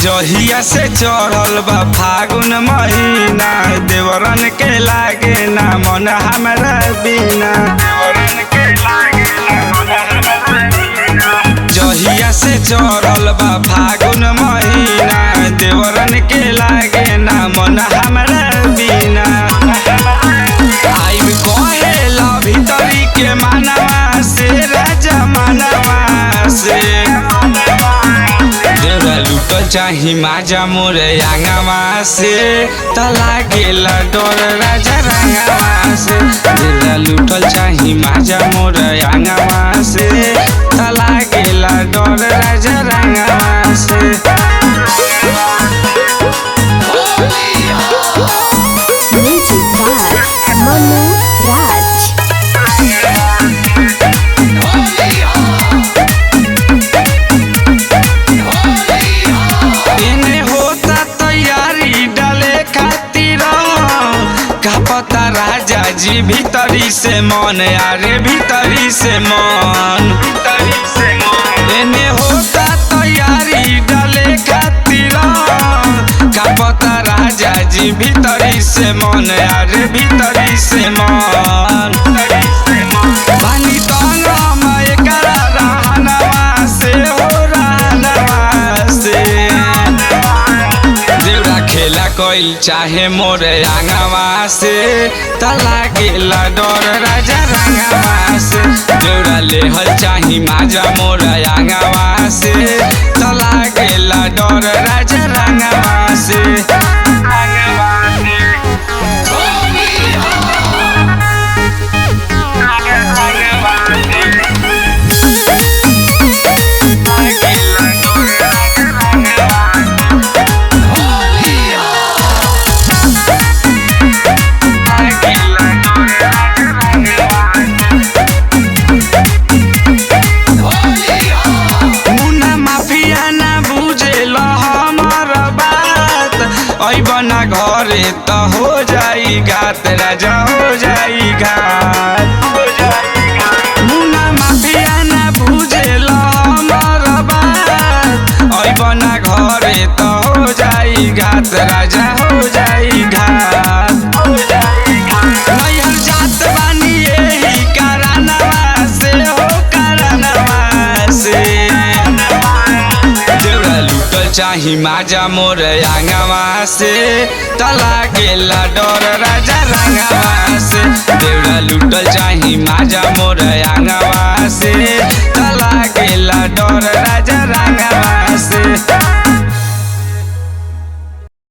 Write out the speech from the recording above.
जहिया से चढ़ल बा फागुन महीना देवरन के लागे ना मन हमरा बिना। जहिया से चढ़ल बा फागुन महीना देवरन के लागे ना मन हमरा बिना। आइब कहेला भीतरी के मानवा से राजा मानवा से लूटल चाही माजा मोरे आंगवा से तला गेला डर राजा रंगवा से। लूटल चाही माजा मोरे आंगवा से तला गेला डर राजा रंगवा से। Music by Manu Raj। पता राजा जी भीतरी से मन यारे भीतरी से मन एने होता तैयारी डाले खातिर का पता राजा जी भीतरी से मन यारे भीतरी से मन। पानी तंग में करा रहनवा से हो रहनवा से देवरा खेला कोइल चाहे मोरे आंगवा से तला गेला डर राजा रंगवा से। देवरा लेहल चाही माजा मोरे आंगवा से तला गेला डर राजा रंगवा से। बना घरे तो हो जाई घात राजा हो जाई घात। मुन्ना माफिया ना बुझेल हमर बात ओइ बना घरे तो हो जाई घात राजा हो जाई घात। नैहर जात बानी एही कारणवा से हो कारणवा से चाही माजा मोरे आंगवा से तला गेला डर राजा रंगवा से। देवरा लूटल चाही माजा मोरे आंगवा